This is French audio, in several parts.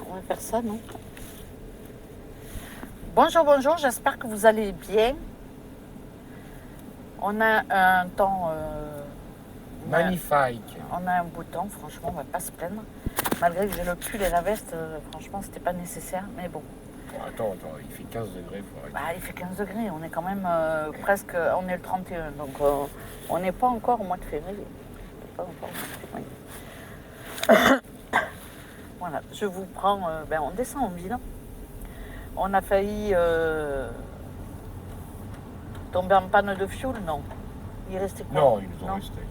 On va faire ça, non? Bonjour, bonjour, j'espère que vous allez bien. On a un temps... Magnifique. on a un beau temps, franchement, on va pas se plaindre. Malgré que j'ai le pull et la veste, franchement, c'était pas nécessaire, mais bon. Bon, attends, il fait 15 degrés, faut arrêter. Bah, il fait 15 degrés, on est quand même presque... On est le 31, donc on n'est pas encore au mois de février. On n'est pas encore au mois de février. Voilà, je vous prends... on descend en ville. On a failli tomber en panne de fioul, non. Il restait quoi? Non, ils nous ont Non. resté.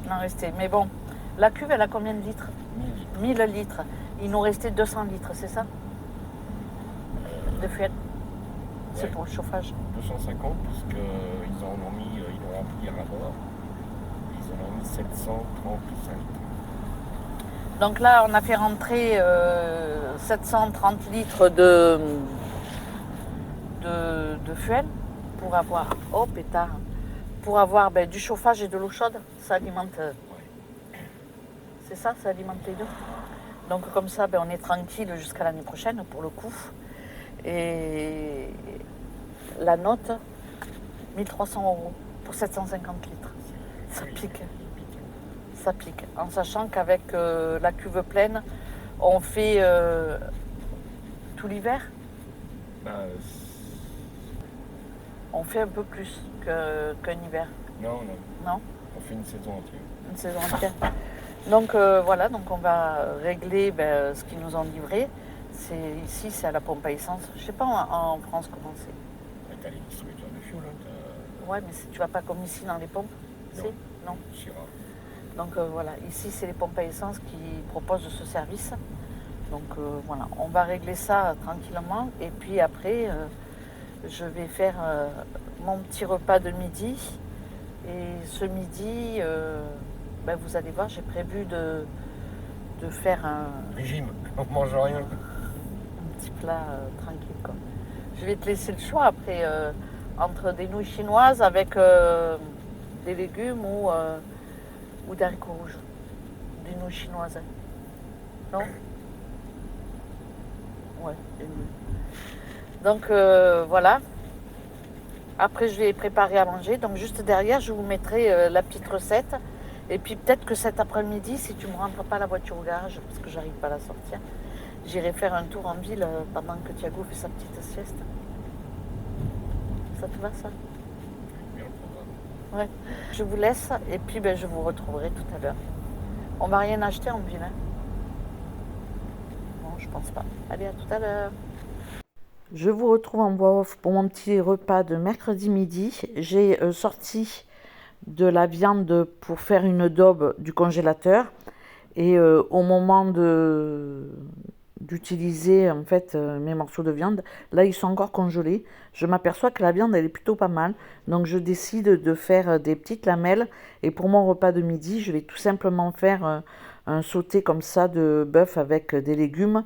Il en restait. Mais bon, la cuve, elle a combien de litres? 1000 litres. 1000 litres. Il nous restait 200 litres, c'est ça? De fuel. C'est Ouais. pour le chauffage. 250 parce qu'ils en ont mis, ils l'ont rempli à bord. Ils en ont mis 735 litres. Donc là, on a fait rentrer 730 litres de fuel pour avoir, oh pétard, pour avoir du chauffage et de l'eau chaude. Ça alimente, c'est ça, ça alimente les deux. Donc comme ça, on est tranquille jusqu'à l'année prochaine pour le coup. Et la note, 1300 € pour 750 litres. Ça pique. Ça pique. En sachant qu'avec la cuve pleine, on fait tout l'hiver. Bah, On fait un peu plus qu'un hiver. non. Non? On fait une saison entière. Une saison entière. Donc voilà, donc on va régler ce qu'ils nous ont livré. Ici, c'est à la pompe à essence. Je sais pas en France comment c'est. T'as les distributeurs de fioul, hein, Ouais, mais tu vas pas comme ici dans les pompes. Non. C'est non. Chira. Donc voilà, ici c'est les pompes à essence qui proposent ce service. Donc voilà, on va régler ça tranquillement. Et puis après, je vais faire mon petit repas de midi. Et ce midi, vous allez voir, j'ai prévu de faire un Régime, on mange rien. petit plat tranquille, quoi. Je vais te laisser le choix après, entre des nouilles chinoises avec des légumes ou des haricots rouges. Des nouilles chinoises. Non? Ouais, des nouilles. Donc voilà. Après, je vais préparer à manger. Donc juste derrière, je vous mettrai la petite recette. Et puis peut-être que cet après-midi, si tu ne me rentres pas la voiture au garage, parce que j'arrive pas à la sortir, j'irai faire un tour en ville pendant que Thiago fait sa petite sieste. Ça te va, ça? Bien le programme. Ouais. Je vous laisse et puis je vous retrouverai tout à l'heure. On va rien acheter en ville, hein? Non, je pense pas. Allez, à tout à l'heure. Je vous retrouve en voix off pour mon petit repas de mercredi midi. J'ai sorti de la viande pour faire une daube du congélateur. Et au moment d'utiliser en fait mes morceaux de viande, là ils sont encore congelés. Je m'aperçois que la viande elle est plutôt pas mal. Donc je décide de faire des petites lamelles. Et pour mon repas de midi, je vais tout simplement faire un sauté comme ça de bœuf avec des légumes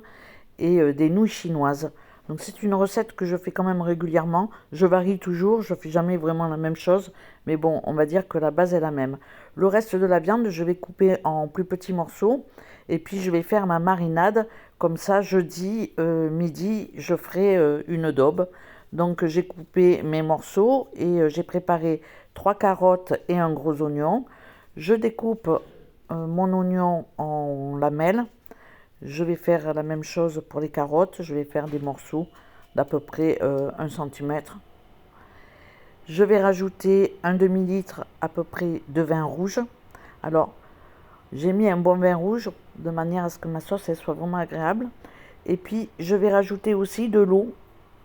et des nouilles chinoises. Donc c'est une recette que je fais quand même régulièrement. Je varie toujours, je ne fais jamais vraiment la même chose. Mais bon, on va dire que la base est la même. Le reste de la viande, je vais couper en plus petits morceaux. Et puis je vais faire ma marinade. Comme ça, jeudi midi, je ferai une daube. Donc j'ai coupé mes morceaux et j'ai préparé 3 carottes et un gros oignon. Je découpe mon oignon en lamelles. Je vais faire la même chose pour les carottes. Je vais faire des morceaux d'à peu près 1 cm. Je vais rajouter un demi-litre à peu près de vin rouge. Alors, j'ai mis un bon vin rouge de manière à ce que ma sauce elle soit vraiment agréable. Et puis, je vais rajouter aussi de l'eau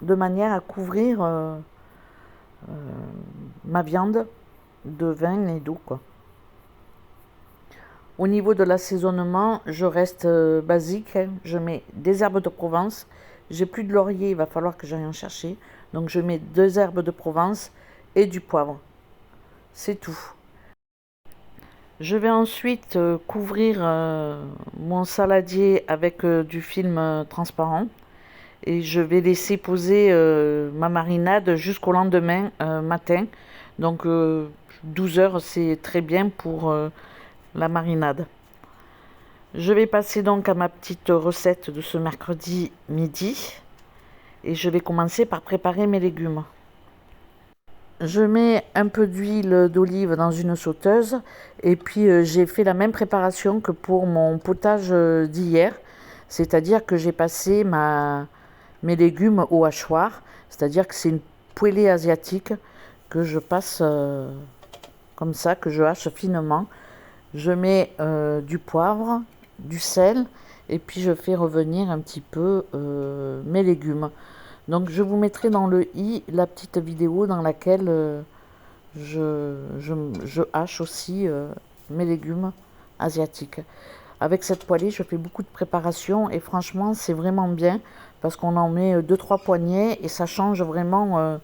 de manière à couvrir ma viande de vin et d'eau, quoi. Au niveau de l'assaisonnement, je reste basique. Je mets des herbes de Provence. J'ai plus de laurier, il va falloir que j'aille en chercher. Donc je mets 2 herbes de Provence et du poivre. C'est tout. Je vais ensuite couvrir mon saladier avec du film transparent. Et je vais laisser poser ma marinade jusqu'au lendemain matin. Donc 12 heures, c'est très bien pour la marinade. Je vais passer donc à ma petite recette de ce mercredi midi. Et je vais commencer par préparer mes légumes. Je mets un peu d'huile d'olive dans une sauteuse et puis j'ai fait la même préparation que pour mon potage d'hier. C'est-à-dire que j'ai passé mes légumes au hachoir. C'est-à-dire que c'est une poêlée asiatique que je passe comme ça, que je hache finement. Je mets du poivre, du sel et puis je fais revenir un petit peu mes légumes. Donc je vous mettrai dans le i la petite vidéo dans laquelle je hache aussi mes légumes asiatiques. Avec cette poêlée, je fais beaucoup de préparation et franchement, c'est vraiment bien parce qu'on en met deux trois poignées et ça change vraiment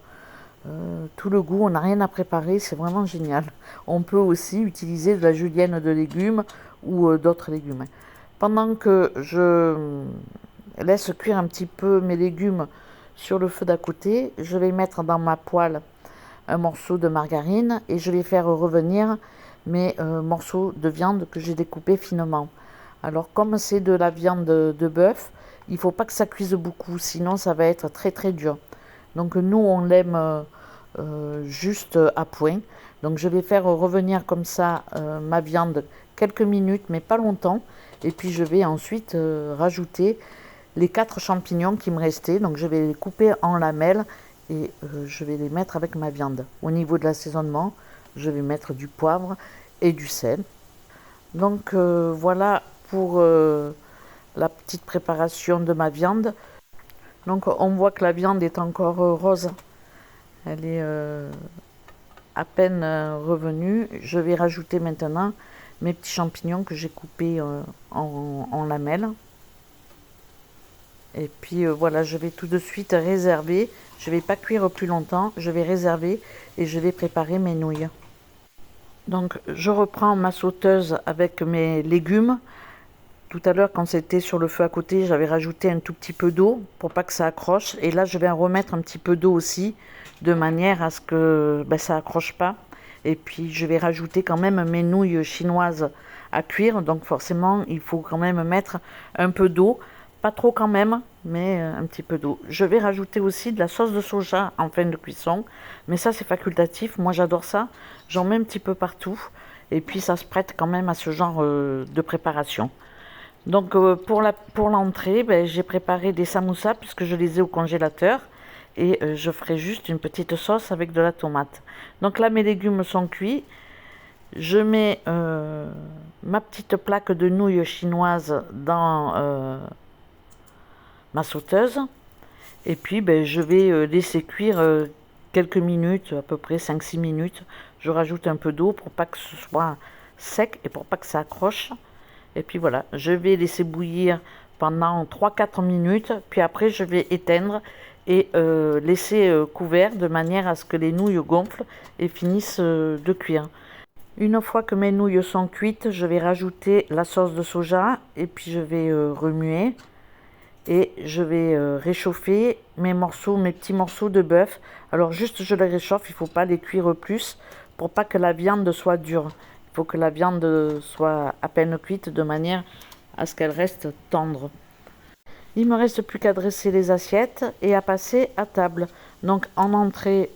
tout le goût. On n'a rien à préparer, c'est vraiment génial. On peut aussi utiliser de la julienne de légumes ou d'autres légumes. Pendant que je laisse cuire un petit peu mes légumes sur le feu d'à côté, je vais mettre dans ma poêle un morceau de margarine et je vais faire revenir mes morceaux de viande que j'ai découpés finement. Alors comme c'est de la viande de bœuf, il ne faut pas que ça cuise beaucoup, sinon ça va être très très dur. Donc nous on l'aime juste à point. Donc je vais faire revenir comme ça ma viande quelques minutes mais pas longtemps. Et puis je vais ensuite rajouter les 4 champignons qui me restaient. Donc je vais les couper en lamelles et je vais les mettre avec ma viande. Au niveau de l'assaisonnement, je vais mettre du poivre et du sel. Donc voilà pour la petite préparation de ma viande. Donc on voit que la viande est encore rose. Elle est à peine revenue. Je vais rajouter maintenant mes petits champignons que j'ai coupés en lamelles. Et puis voilà, je vais tout de suite réserver. Je ne vais pas cuire plus longtemps. Je vais réserver et je vais préparer mes nouilles. Donc je reprends ma sauteuse avec mes légumes. Tout à l'heure, quand c'était sur le feu à côté, j'avais rajouté un tout petit peu d'eau pour pas que ça accroche. Et là, je vais en remettre un petit peu d'eau aussi, de manière à ce que ça accroche pas. Et puis, je vais rajouter quand même mes nouilles chinoises à cuire. Donc forcément, il faut quand même mettre un peu d'eau. Pas trop quand même, mais un petit peu d'eau. Je vais rajouter aussi de la sauce de soja en fin de cuisson. Mais ça, c'est facultatif. Moi, j'adore ça. J'en mets un petit peu partout. Et puis, ça se prête quand même à ce genre de préparation. Donc pour l'entrée, j'ai préparé des samoussas puisque je les ai au congélateur et je ferai juste une petite sauce avec de la tomate. Donc là mes légumes sont cuits. Je mets ma petite plaque de nouilles chinoises dans ma sauteuse et puis je vais laisser cuire quelques minutes, à peu près 5-6 minutes. Je rajoute un peu d'eau pour pas que ce soit sec et pour pas que ça accroche. Et puis voilà, je vais laisser bouillir pendant 3-4 minutes, puis après je vais éteindre et laisser couvert de manière à ce que les nouilles gonflent et finissent de cuire. Une fois que mes nouilles sont cuites, je vais rajouter la sauce de soja et puis je vais remuer et je vais réchauffer mes petits morceaux de bœuf. Alors juste je les réchauffe, il ne faut pas les cuire plus pour pas que la viande soit dure. Il faut que la viande soit à peine cuite de manière à ce qu'elle reste tendre. Il me reste plus qu'à dresser les assiettes et à passer à table. Donc en entrée,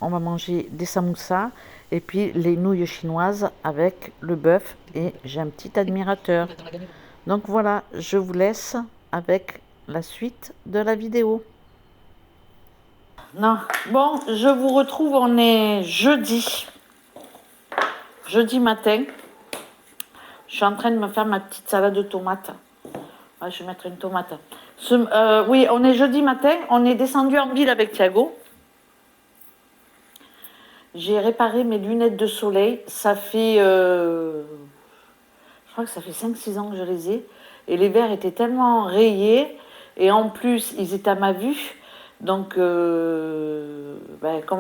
on va manger des samoussas et puis les nouilles chinoises avec le bœuf et j'ai un petit admirateur. Donc voilà, je vous laisse avec la suite de la vidéo. Non, bon, je vous retrouve, on est jeudi matin. Je suis en train de me faire ma petite salade de tomates. Ouais, je vais mettre une tomate. Oui, on est jeudi matin. On est descendu en ville avec Thiago. J'ai réparé mes lunettes de soleil. Ça fait... je crois que ça fait 5-6 ans que je les ai. Et les verres étaient tellement rayés. Et en plus, ils étaient à ma vue. Donc, comme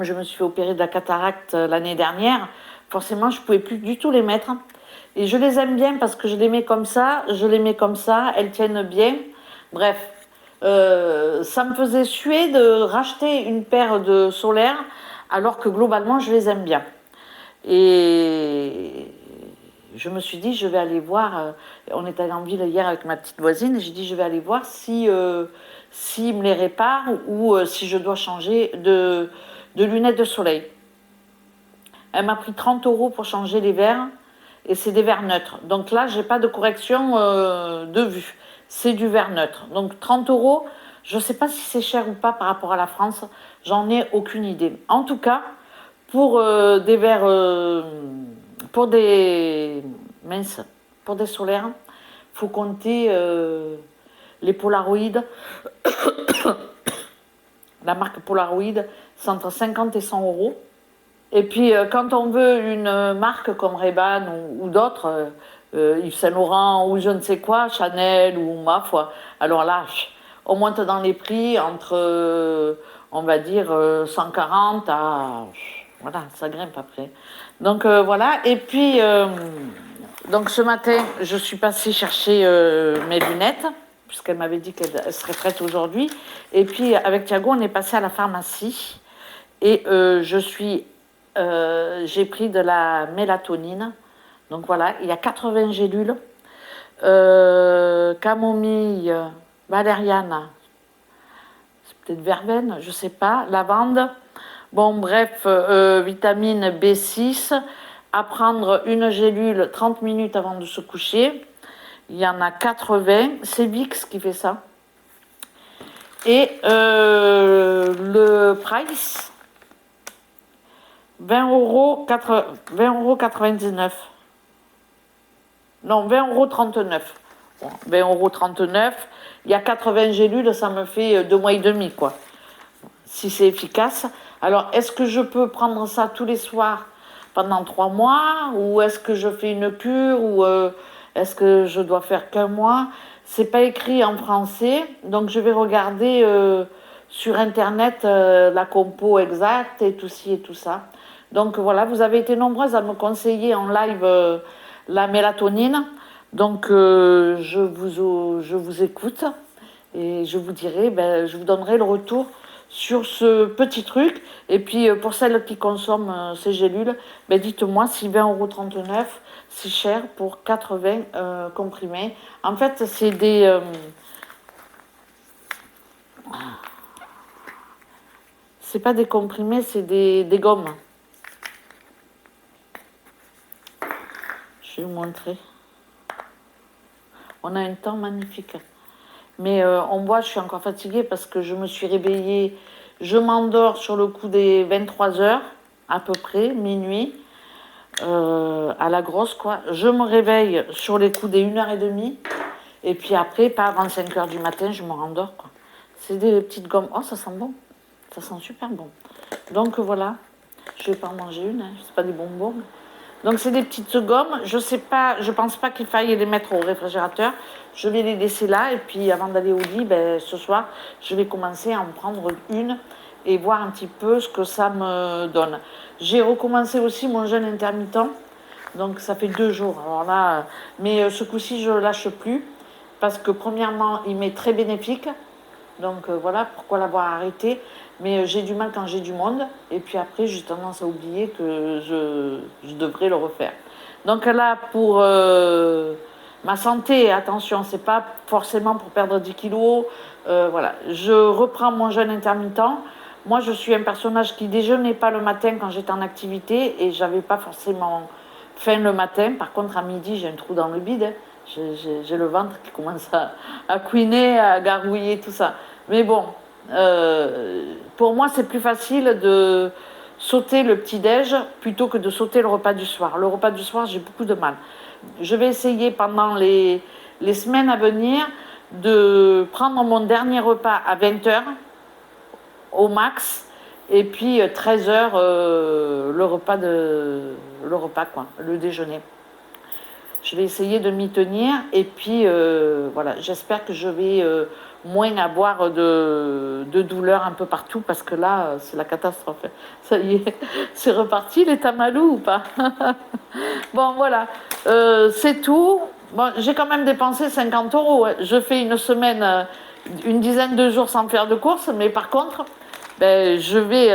je me suis fait opérer de la cataracte l'année dernière, forcément, je ne pouvais plus du tout les mettre. Et je les aime bien parce que je les mets comme ça, elles tiennent bien. Bref, ça me faisait suer de racheter une paire de solaires alors que globalement, je les aime bien. Et je me suis dit, je vais aller voir, on était en ville hier avec ma petite voisine, et j'ai dit, je vais aller voir si, s'il me les répare ou si je dois changer de lunettes de soleil. Elle m'a pris 30 € pour changer les verres, et c'est des verres neutres. Donc là, j'ai pas de correction de vue, c'est du verre neutre. Donc 30 €, je sais pas si c'est cher ou pas par rapport à la France, j'en ai aucune idée. En tout cas, pour des verres, pour des mince, pour des solaires, faut compter les Polaroid. La marque Polaroid, c'est entre 50 et 100 €. Et puis quand on veut une marque comme Ray-Ban ou d'autres, Yves Saint Laurent ou je ne sais quoi, Chanel ou ma foi, alors là, on monte dans les prix entre, on va dire, 140 à... Voilà, ça grimpe après. Donc voilà, et puis, donc ce matin, je suis passée chercher mes lunettes, puisqu'elle m'avait dit qu'elle serait prête aujourd'hui. Et puis avec Thiago, on est passé à la pharmacie, et j'ai pris de la mélatonine. Donc voilà, il y a 80 gélules, camomille, valériane, c'est peut-être verveine, je sais pas, lavande. Bon, bref, vitamine B6, à prendre une gélule 30 minutes avant de se coucher. Il y en a 80, c'est Vix qui fait ça. Et le price, 20,99 €. Non, 20,39 €. Bon, 20,39 €. Il y a 80 gélules, ça me fait 2 mois et demi, quoi. Si c'est efficace. Alors, est-ce que je peux prendre ça tous les soirs pendant 3 mois? Ou est-ce que je fais une cure? Ou est-ce que je dois faire qu'un mois? C'est pas écrit en français. Donc, je vais regarder sur Internet la compo exacte et tout ci et tout ça. Donc, voilà, vous avez été nombreuses à me conseiller en live la mélatonine. Donc, je vous écoute. Et je vous dirai, je vous donnerai le retour sur ce petit truc. Et puis pour celles qui consomment ces gélules, dites-moi si 20,39 €, c'est cher pour 80 comprimés. En fait, c'est des... c'est pas des comprimés, c'est des gommes. Je vais vous montrer. On a un temps magnifique. Mais on voit, je suis encore fatiguée parce que je me suis réveillée. Je m'endors sur le coup des 23 h, à peu près, minuit, à la grosse, quoi. Je me réveille sur les coups des 1h30. Et puis après, pas avant 5 h du matin, je me rendors, quoi. C'est des petites gommes. Oh, ça sent bon. Ça sent super bon. Donc voilà. Je vais pas en manger une, hein. C'est pas des bonbons. Donc c'est des petites gommes, je sais pas, je pense pas qu'il faille les mettre au réfrigérateur. Je vais les laisser là et puis avant d'aller au lit, ce soir, je vais commencer à en prendre une et voir un petit peu ce que ça me donne. J'ai recommencé aussi mon jeûne intermittent, donc ça fait 2 jours. Alors là, mais ce coup-ci, je lâche plus parce que premièrement, il m'est très bénéfique. Donc voilà pourquoi l'avoir arrêté. Mais j'ai du mal quand j'ai du monde. Et puis après, j'ai tendance à oublier que je devrais le refaire. Donc là, pour ma santé, attention, c'est pas forcément pour perdre 10 kilos. Voilà, je reprends mon jeûne intermittent. Moi, je suis un personnage qui déjeunait pas le matin quand j'étais en activité. Et j'avais pas forcément faim le matin. Par contre, à midi, j'ai un trou dans le bide. Hein. J'ai le ventre qui commence à couiner, à gargouiller, tout ça. Mais bon, pour moi, c'est plus facile de sauter le petit-déj plutôt que de sauter le repas du soir. Le repas du soir, j'ai beaucoup de mal. Je vais essayer pendant les semaines à venir de prendre mon dernier repas à 20 h au max. Et puis 13 h, le repas, quoi, le déjeuner. Je vais essayer de m'y tenir et puis voilà, j'espère que je vais moins avoir de douleurs un peu partout parce que là, c'est la catastrophe. Ça y est, c'est reparti les tamalous ou pas? Bon, voilà, c'est tout. Bon, j'ai quand même dépensé 50 €. Je fais une semaine, une dizaine de jours sans faire de courses, mais par contre, ben, je vais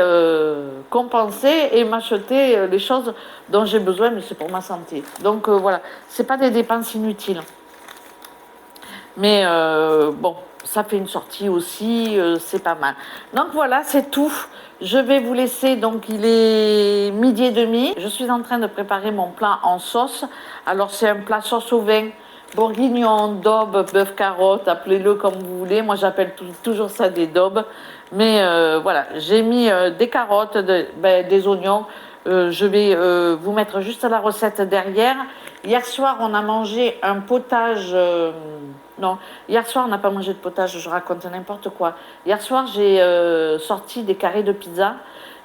compenser et m'acheter les choses dont j'ai besoin, mais c'est pour ma santé. Donc voilà, c'est pas des dépenses inutiles. Mais bon, ça fait une sortie aussi, c'est pas mal. Donc voilà, c'est tout. Je vais vous laisser, donc il est midi et demi. Je suis en train de préparer mon plat en sauce. Alors c'est un plat sauce au vin, bourguignon, daube, bœuf carotte, appelez-le comme vous voulez. Moi j'appelle toujours ça des daubes. Mais voilà, j'ai mis des carottes, des oignons. Je vais vous mettre juste la recette derrière. Hier soir, on a mangé un potage. Non, hier soir, on n'a pas mangé de potage, je raconte n'importe quoi. Hier soir, j'ai sorti des carrés de pizza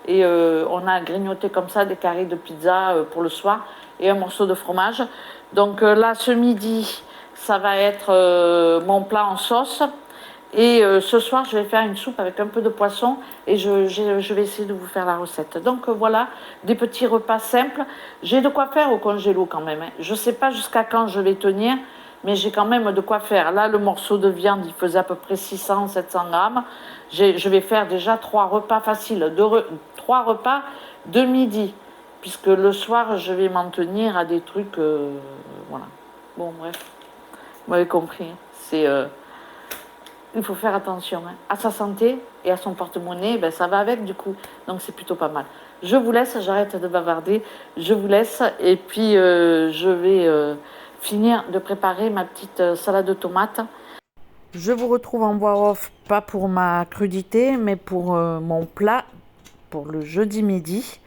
et on a grignoté comme ça des carrés de pizza pour le soir et un morceau de fromage. Donc là, ce midi, ça va être mon plat en sauce. Et ce soir, je vais faire une soupe avec un peu de poisson et je vais essayer de vous faire la recette. Donc voilà, des petits repas simples. J'ai de quoi faire au congélo quand même, hein. Je ne sais pas jusqu'à quand je vais tenir, mais j'ai quand même de quoi faire. Là, le morceau de viande, il faisait à peu près 600-700 grammes. Je vais faire déjà 3 repas faciles, 3 repas de midi, puisque le soir, je vais m'en tenir à des trucs... voilà. Bon, bref, vous m'avez compris, hein. Il faut faire attention, hein, à sa santé et à son porte-monnaie, ben, ça va avec du coup. Donc c'est plutôt pas mal. Je vous laisse, j'arrête de bavarder. Je vous laisse et puis je vais finir de préparer ma petite salade de tomates. Je vous retrouve en voix off, pas pour ma crudité, mais pour mon plat, pour le jeudi midi.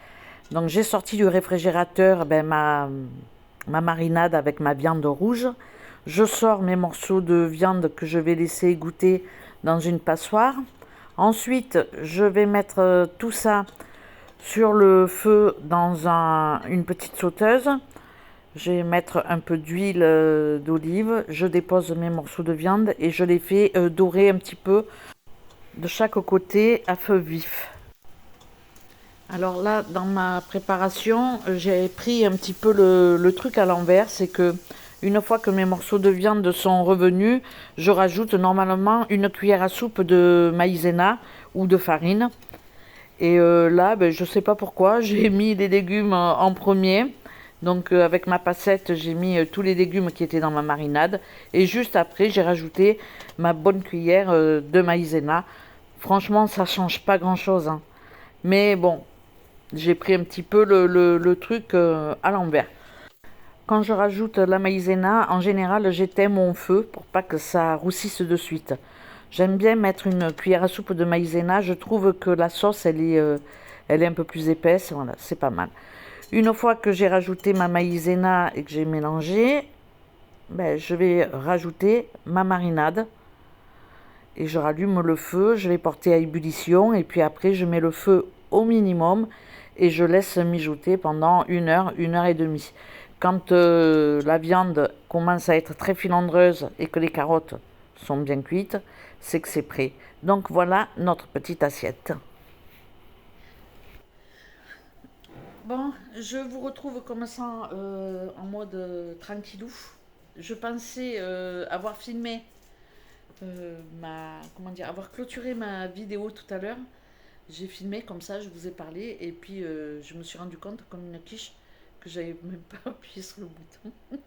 Donc j'ai sorti du réfrigérateur ma marinade avec ma viande rouge. Je sors mes morceaux de viande que je vais laisser goûter dans une passoire. Ensuite, je vais mettre tout ça sur le feu dans une petite sauteuse. Je vais mettre un peu d'huile d'olive. Je dépose mes morceaux de viande et je les fais dorer un petit peu de chaque côté à feu vif. Alors là, dans ma préparation, j'ai pris un petit peu le truc à l'envers. C'est que une fois que mes morceaux de viande sont revenus, je rajoute normalement une cuillère à soupe de maïzena ou de farine. Et là, ben, je ne sais pas pourquoi, j'ai mis les légumes en premier. Donc avec ma passette, j'ai mis tous les légumes qui étaient dans ma marinade. Et juste après, j'ai rajouté ma bonne cuillère de maïzena. Franchement, ça change pas grand-chose, hein. Mais bon, j'ai pris un petit peu le truc à l'envers. Quand je rajoute la maïzena, en général, j'éteins mon feu pour pas que ça roussisse de suite. J'aime bien mettre une cuillère à soupe de maïzena. Je trouve que la sauce, elle est un peu plus épaisse. Voilà, c'est pas mal. Une fois que j'ai rajouté ma maïzena et que j'ai mélangé, ben, je vais rajouter ma marinade. Et je rallume le feu, je vais porter à ébullition. Et puis après, je mets le feu au minimum et je laisse mijoter pendant 1 heure et demie. Quand la viande commence à être très filandreuse et que les carottes sont bien cuites, c'est que c'est prêt. Donc voilà notre petite assiette. Bon, je vous retrouve comme ça en mode tranquillou. Je pensais avoir filmé avoir clôturé ma vidéo tout à l'heure. J'ai filmé comme ça, je vous ai parlé et puis je me suis rendu compte comme une quiche que j'avais même pas appuyé sur le bouton.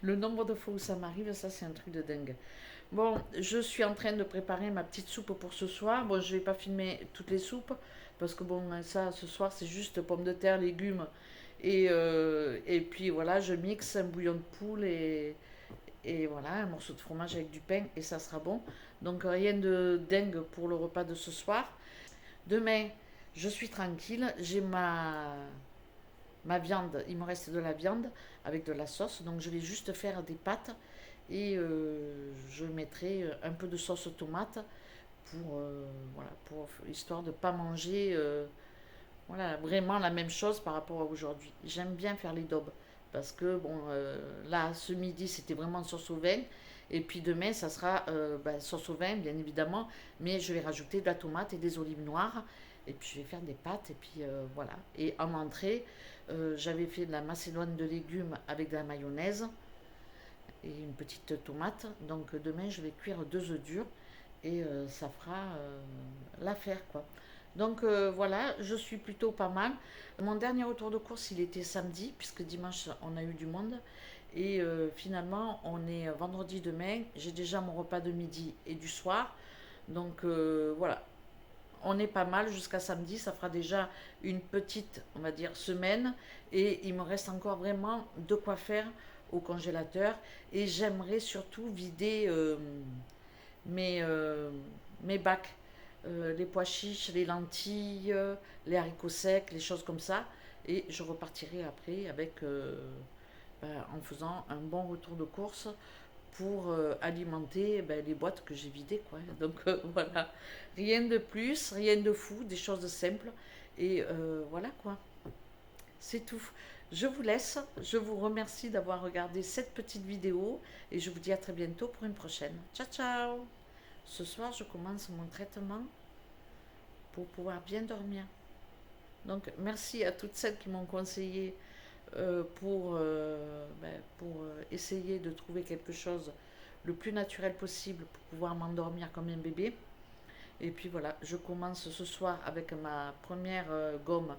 Le nombre de fois où ça m'arrive, ça c'est un truc de dingue. Bon, je suis en train de préparer ma petite soupe pour ce soir. Bon, je vais pas filmer toutes les soupes parce que bon, ça ce soir c'est juste pommes de terre, légumes et puis voilà, je mixe un bouillon de poule et voilà, un morceau de fromage avec du pain et ça sera bon. Donc rien de dingue pour le repas de ce soir. Demain, je suis tranquille, j'ai ma viande, il me reste de la viande avec de la sauce, donc je vais juste faire des pâtes et je mettrai un peu de sauce tomate voilà, histoire de ne pas manger voilà, vraiment la même chose par rapport à aujourd'hui. J'aime bien faire les daubes parce que bon, là, ce midi, c'était vraiment sauce au vin. Et puis demain, ça sera sauce au vin, bien évidemment, mais je vais rajouter de la tomate et des olives noires. Et puis je vais faire des pâtes, et puis voilà. Et en entrée, j'avais fait de la macédoine de légumes avec de la mayonnaise et une petite tomate. Donc demain, je vais cuire 2 œufs durs et ça fera l'affaire, quoi. Donc voilà, je suis plutôt pas mal. Mon dernier retour de course, il était samedi, puisque dimanche, on a eu du monde. Et finalement, on est vendredi demain. J'ai déjà mon repas de midi et du soir. Donc voilà, on est pas mal jusqu'à samedi. Ça fera déjà une petite, on va dire, semaine. Et il me reste encore vraiment de quoi faire au congélateur. Et j'aimerais surtout vider mes, euh, mes bacs, les pois chiches, les lentilles, les haricots secs, les choses comme ça. Et je repartirai après avec, en faisant un bon retour de course pour alimenter les boîtes que j'ai vidées, quoi. Donc voilà, rien de plus, rien de fou, des choses simples. Et voilà quoi, c'est tout. Je vous laisse, je vous remercie d'avoir regardé cette petite vidéo et je vous dis à très bientôt pour une prochaine. Ciao ciao. Ce soir, je commence mon traitement pour pouvoir bien dormir. Donc, merci à toutes celles qui m'ont conseillé pour essayer de trouver quelque chose le plus naturel possible pour pouvoir m'endormir comme un bébé. Et puis voilà, je commence ce soir avec ma première gomme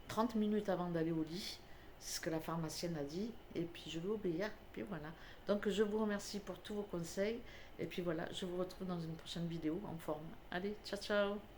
30 minutes avant d'aller au lit. C'est ce que la pharmacienne a dit. Et puis je vais obéir. Et puis voilà. Donc je vous remercie pour tous vos conseils. Et puis voilà, je vous retrouve dans une prochaine vidéo en forme. Allez, ciao ciao.